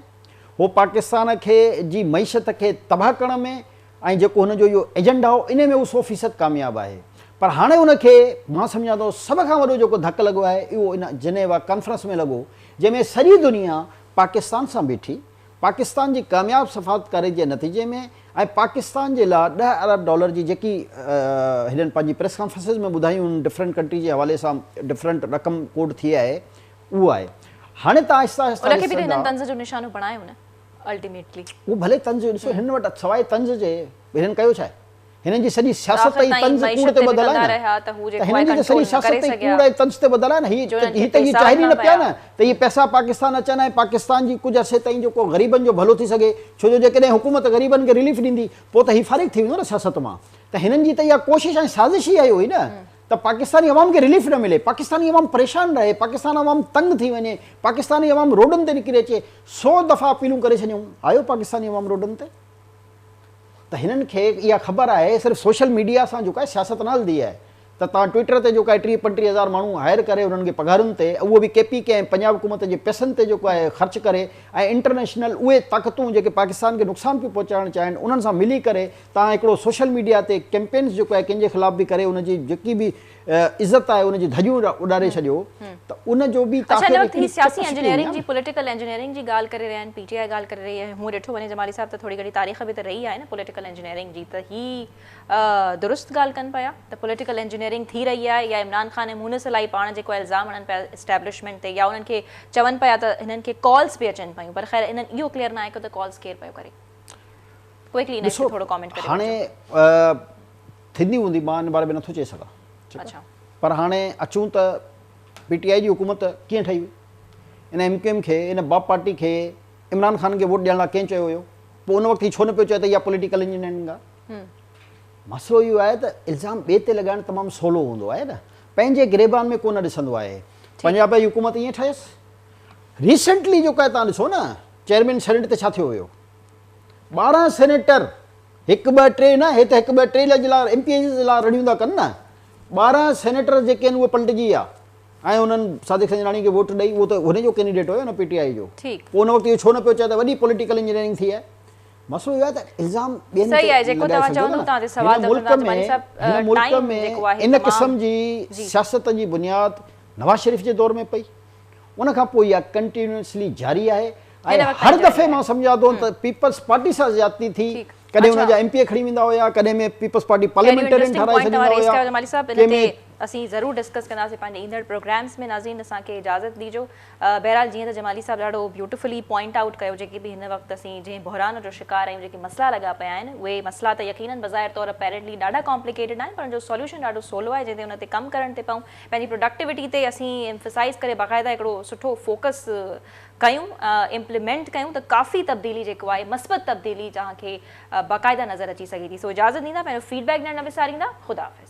Speaker 2: हो पाकिस्तान खे जी मईशत खे तबाह करण में, ऐं जेको हुनजो इहो एजेंडा हो इन में उहो 100% कामयाबु आहे। पर हाणे उनखे मां सम्झां थो सभ खां वॾो जेको धकु लॻो आहे इहो इन जिनेवा कॉन्फ्रेंस में लॻो, जंहिंमें सॼी दुनिया पाकिस्तान सां बीठी, पाकिस्तान जी कामयाबु सफ़ारतकारी जे नतीजे में ऐं पाकिस्तान जे लाइ $10 अरब जी जेकी हिननि पंहिंजी प्रेस कॉन्फ्रेंसिस में ॿुधायूं डिफरेंट कंट्री जे हवाले सां डिफरेंट रक़म कोड थी आहे, उहो आहे। हाणे त आहिस्ता आहिस्ता उहो भले तंज़ ॾिसो, हिन वटि सवाइ तंज़ जे हिननि कयो छा आहे, हिननि जी सॼी सियासत ई तंज़ कूड़ ते ॿधल आहे न, त हिननि जी त सॼी सियासत ई कूड़ ऐं तंज़ ते ॿधल आहे न। हीअ त इहे चाहिनि न पिया न त इहे पैसा पाकिस्तान अचनि ऐं पाकिस्तान जी कुझु अरसे ताईं जेको ग़रीबनि जो भलो थी सघे, छो जो जेकॾहिं हुकूमत ग़रीबनि खे रिलीफ ॾींदी पोइ त हीउ फारिग थी वेंदो न सियासत मां। त हिननि जी त इहा कोशिशि ऐं साज़िश ई आहे हुई न त पाकिस्तानी अवाम खे रिलीफ न मिले, पाकिस्तानी अवाम परेशान रहे, पाकिस्तान अवाम तंग थी वञे, पाकिस्तानी अवाम रोडनि ते निकिरी अचे। 100 दफ़ा अपीलूं करे छॾियूं, आयो पाकिस्तानी अवाम रोडनि ते? त हिननि खे इहा ख़बर आहे सिर्फ़ु सोशल मीडिया सां जेको आहे सियासत न हलंदी आहे, त तव्हां ट्विटर ते जेको आहे 30-35 हज़ार माण्हू हायर करे उन्हनि खे पघारुनि ते, उहो बि KPK ऐं पंजाब हुकूमत जे पैसनि ते जेको आहे ख़र्च करे, ऐं इंटरनेशनल उहे ताक़तूं जेके पाकिस्तान खे नुक़सानु पियूं पहुचाइणु चाहिनि उन्हनि सां मिली करे तव्हां हिकिड़ो सोशल मीडिया ते कैंपेन्स जेको आहे कंहिंजे ख़िलाफ़ बि करे उनजी जेकी बि इज़त आहे उनजी धजियूं उॾारे छॾियो, त उनजो बि
Speaker 1: सियासी इंजीनियरिंग जी पॉलिटिकल इंजीनियरिंग जी ॻाल्हि करे रहिया आहिनि, PTI ॻाल्हि करे रही आहे। हूअं ॾिठो वञे जमाली साहिब त थोरी घणी तारीख़ बि त रही आहे न पॉलिटिकल इंजीनियरिंग जी, त ही दुरुस्त ॻाल्हि कनि पिया त पॉलिटिकल इंजीनियरिंग थी रही आहे, या इमरान ख़ान ऐं मुनिस इलाही पाण जेको इल्ज़ाम हणनि पिया एस्टेब्लिशमेंट ते, या उन्हनि खे चवनि पिया त हिननि खे कॉल्स बि अचनि पियूं, पर ख़ैर इन्हनि इहो क्लियर न आहे त कॉल्स केरु पियो करे। क्विकली इन खे थोरो कमेंट करियो।
Speaker 2: हाणे थींदी हूंदी, मां इन बारे में नथो चई सघां, पर हाणे अचूं त PTI जी हुकूमत कीअं ठही हुई, इन MQM खे, इन बाप पार्टी खे इमरान ख़ान खे वोट ॾियण लाइ कंहिं चयो हुयो? पोइ उन वक़्तु छो न पियो चए त इहा पॉलिटिकल इंजीनियरिंग आहे? मसइलो इहो आहे त इल्ज़ाम ॿिए ते लॻाइणु तमामु सवलो हूंदो आहे न, पंहिंजे गिरेबान में कोन ॾिसंदो आहे। पंजाब जी हुकूमत ईअं ठहियसि, रिसेंटली जो आहे तव्हां ॾिसो न चेयरमैन सेनेट ते छा थियो हुयो, 12 सेनेटर, हिकु ॿ टे न, हे त हिकु ॿ टे जे लाइ MP जे लाइ रड़ियूं था कनि न, 12 सेनेटर जेके आहिनि उहे पलटिजी विया ऐं उन्हनि सादिक संजनाणी खे वोट ॾेई, उहो त हुनजो कैंडिडेट हुयो न PTI जो। पोइ उन वक़्तु इहो छो न पियो चए त वॾी पॉलिटिकल इंजीनियरिंग थी आहे। मसइलो इहो आहे त इल्ज़ाम ॿियनि
Speaker 1: सही आहे जेको तव्हां चवंदो तव्हां ते सवाल
Speaker 2: हिन मुल्क में इन क़िस्म जी सियासत जी बुनियाद नवाज़ शरीफ़ जे दौर में पई, उन खां पोइ इहा कंटिन्यूअसली जारी आहे ऐं हर दफ़े मां सम्झां थो त पीपल्स पार्टी सां ज़्यादती थी, कॾहिं हुनजा MP खणी वेंदा हुया, कॾहिं में पीपल्स पार्टी पार्लियामेंटेरियन ठाराए छॾींदा हुया।
Speaker 1: जमाली साहब इन ते असीं ज़रूर डिस्कस कंदासीं पंहिंजे ईंदड़ प्रोग्राम्स में। नाज़रीन असांखे इजाज़त ॾिजो। बहरहाल जीअं त जमाली साहब ॾाढो ब्यूटिफुली पॉइंट आउट कयो, जेके बि हिन वक़्तु असीं जंहिं बहरान जो शिकार आहियूं, जेके मसला लॻा पिया आहिनि, उहे मसला त यकीनन बज़ाहिर तौर अपेरेंटली ॾाढा कॉम्प्लिकेटेड आहिनि, पर जो सॉल्यूशन ॾाढो सवलो आहे, जंहिं ते हुन ते कमु करण ते पऊं, पंहिंजी प्रोडक्टिविटी ते असीं एम्फसाइज़ करे बाक़ाइदा हिकिड़ो सुठो फोकस कयूं, इम्प्लीमेंट कयूं, त काफ़ी तब्दीली जेको आहे मस्बत तब्दीली तव्हांखे बाक़ाइदा नज़र अची सघे थी। सो इजाज़त ॾींदा, पंहिंजो फीडबैक ॾियणु न विसारींदा। ख़ुदा हाफ़िज़।